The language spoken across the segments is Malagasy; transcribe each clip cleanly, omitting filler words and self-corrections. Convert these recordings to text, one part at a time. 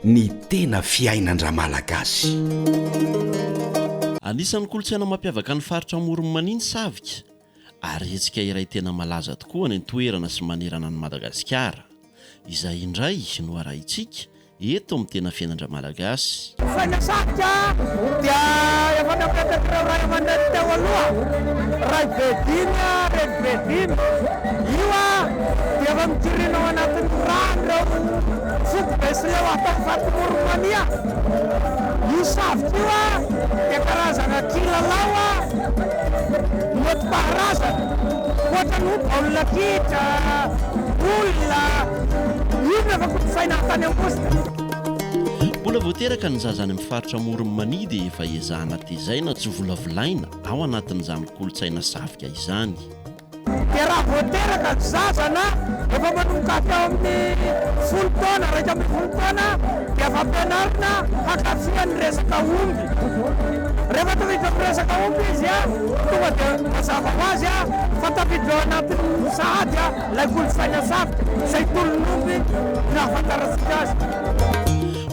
ny tena fiainan-dra malagasy. Anisan'ny kolotsaina mampiavaka ny faritra Moromaniny Savika ary hetsika iray tena malaza tokoa ny toerana sy manerana ny Madagasikara. Izay indray no arahintsika eto amin'ny tena fiainan-dra malagasy. Faina Savika dia efa napetraka ray aman-dreny teo aloha. Ray Bedina, Reny Bedina. Io dia efa mijorina ao anatin'ny rano ireo fotobe sy leo atao faritra Moromania. Io Savika io dia karazana kilalao nentim-paharazana. Ohatra ny baolina kitra, olona. Io no efa kolontsaina tany Ambositra. Mbola voateraka ny zaza any amin'ny faritra Moromania dia efa ezahana tezaina tsy volavolaina ao anatin'izany kolotsaina Savika izany. Dia raha voateraka ny zazana efa manomboka teo amin'ny 10 taona, raika amin'ny 10 taona dia efa ampianarina hankafia ny resaka omby. Rehefa tafiditra amin'ny resaka omby izy tonga dia mazava ho azy fa tafiditra ao anatin'ny sahady ilay kolotsaina Savika izay tolon'omby no ahafantarantsika azy.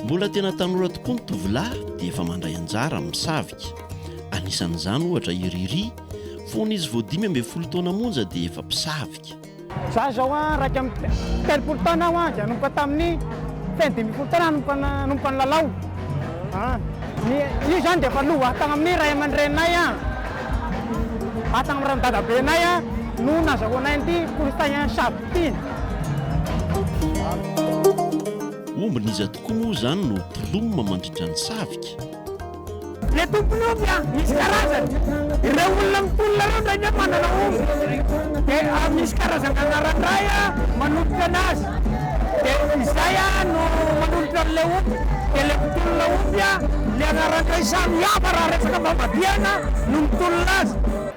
Mbola tena tanora tokoa ny tovolahy dia efa mandray anjara amin'ny Savika. Anisan'izany ohatra i Riri, fony izy vao 15 taona monja dia efa mpisavika. Za zao raika amin'ny 30 taona aho dia nomboka tamin'ny 15 taona nomboka ny lalao. Io zany dia efa lova tagny amin'ny ray aman-drenay tagny amin'ny ranodadabenay no nazahoanay an'ity kolotsaina Savika ity. Ombin'iza tokoa moa zany no tolomona mandritra ny Savika. Le tompony omby misy karazany. Ireo olona mitolona ireo ndray nefa manana omby. Dia misy karazana anaran-dray manolotra anazy. Dia izay no manolotra an'ilay omby. Dia le mitolona omby le anaran-dray samy hafa raha resaka famadiana no mitolona azy.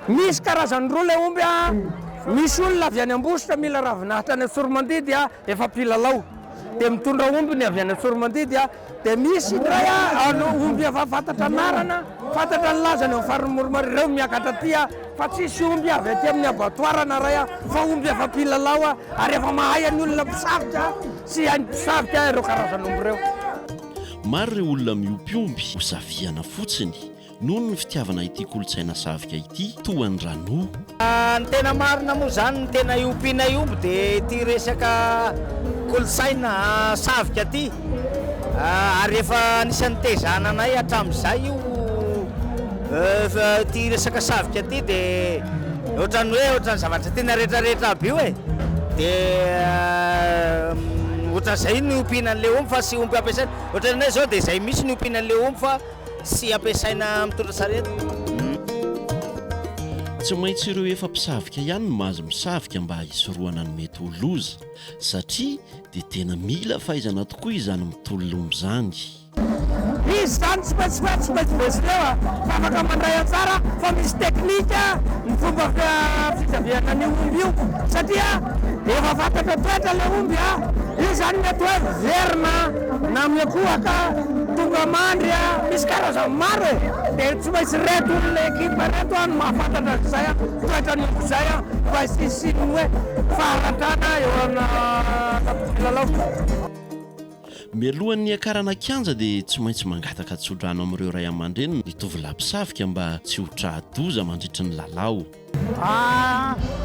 Misy karazany roa le omby misy olona avy any Ambositra mila ravinahitra any Soromandidy efa mpilalao. Dia mitondra omby ny avy any Soromandidy dia misy indray omby efa fantatra anarana, fantatra ny lazany amin'ny fariny Moromania ireo miakatra aty fa tsisy omby avy aty amin'ny abattoir na ray fa omby efa mpilalao ary efa mahay ny olona mpisavika sy hainy mpisavika ireo karazan'omby ireo. Maro ireo olona miompy ho safiana fotsiny noho ny fitiavana ity kolotsaina Savika ity toa ny rano. Ny tena marina moa zany ny tena iompiana omby dia ity resaka kolotsaina Savika ity. Ary efa anisan'ny tezana anay hatramin'izay io ity resaka Savika ity dia ohatrany hoe ohatrany zavatra tena rehetrarehetra aby io dia ohatran'izay ny ompiana an'ilay omby fa sy omby ampiasaina. Ohatran'izay zao dia izay misy ny ompiana an'ilay omby fa sy ampiasaina mitondra sarety. Tsy maintsy ireo efa mpisavika ihany no mahazo misavika mba hisorohana ny mety ho loza satria dia tena mila fahaizana tokoa izany mitolona omby izany. Izy zany tsy maintsy vesileo fa afaka mandray anjara fa misy teknika ny fomba fitsaviana ny omby io satria efa fantatra toetra le omby io zany mety hoe verina na miakohaka tonga mandry misy karazany maro dia tsy maintsy reto olona ekipa reto no mahafantatra izay toetra ny omby izay mba hisiny hoe faharatana eo analalao. Mialohan'ny akarana kianja dia tsy maintsy mangataka tsodrano amin'ireo ray aman-dreny ny tovolahy mpisavika mba tsy ho trahadoza mandritra ny lalao.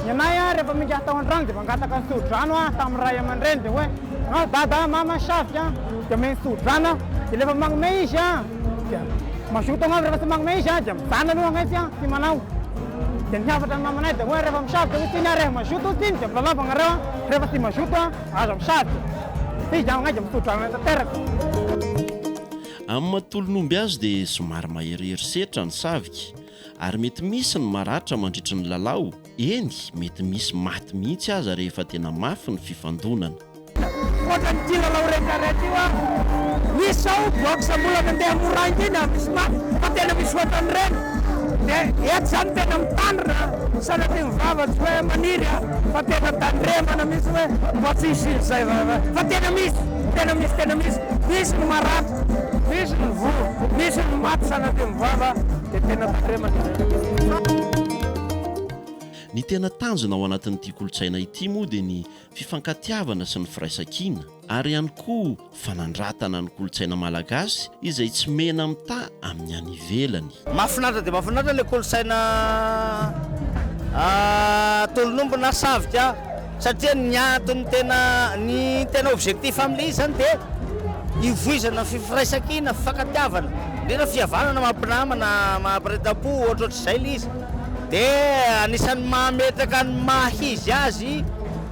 Ny anay rehefa minga tao an-drano dia mangataka ny tsodrano tamin'ny ray aman-dreny dia hoe dada mama Savika dia meny tsodrano dia rehefa magnome izy dia mazoto agnano rehefa tsy magnome izy dia mizana aloha agnaitsy tsy manao. Dia ny hafatra ny mamanay dia hoe rehefa misavika hoe tiny rehefa mazoto tiny dia milalava reo rehefa tsy mazoto azo misavika. Amin'ny matolon'omby azy dia somary maherihery setra ny Savika ary mety misy ny maratra mandritra ny lalao. Eny, mety misy maty mihitsy aza rehefa tena mafy ny fifandonana. Ohatra ny kilalao rehetrarehetra io misy ao boxe mbola mandeha moraingy iny misy maty fa tena misy ohatran'ireny. Dia eto zany tena mitandrina sanatria mivava tsy hoe maniry fa tena tandremana misy hoe mba tsisy izay fa tena misy misy ny maratra, misy ny volo, misy ny maty sanatria mivava dia tena tandremana. Ny tena tanjona ao anatin'ity kolotsaina ity moa dia ny fifankatiavana sy ny firaisan-kina ary ihany koa fanandratana ny kolotsaina malagasy izay tsy mena mita amin'ny any ivelany. Mahafinaritra dia mahafinaritra ilay kolotsaina tolonombo na savika satria ny antony ny tena objectif amin'ilay izy zany dia ivoizana fifiraisan-kina, fifankatiavana, indrindra fihavanana, mampinamana, mampireta-po ohatrohatr'izay ilay izy. Dia anisan'ny mahametraka ny mahizy azy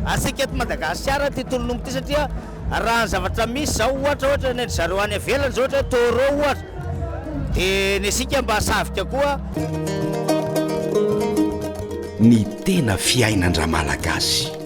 asika eto Madagasikara ty tolonombo ty satria raha ny zavatra misy zao ohatra ny zareo any ivelany zao ohatra taureau ohatra, dia ny asika mba savika koa. Ny tena fiainan-dra malagasy.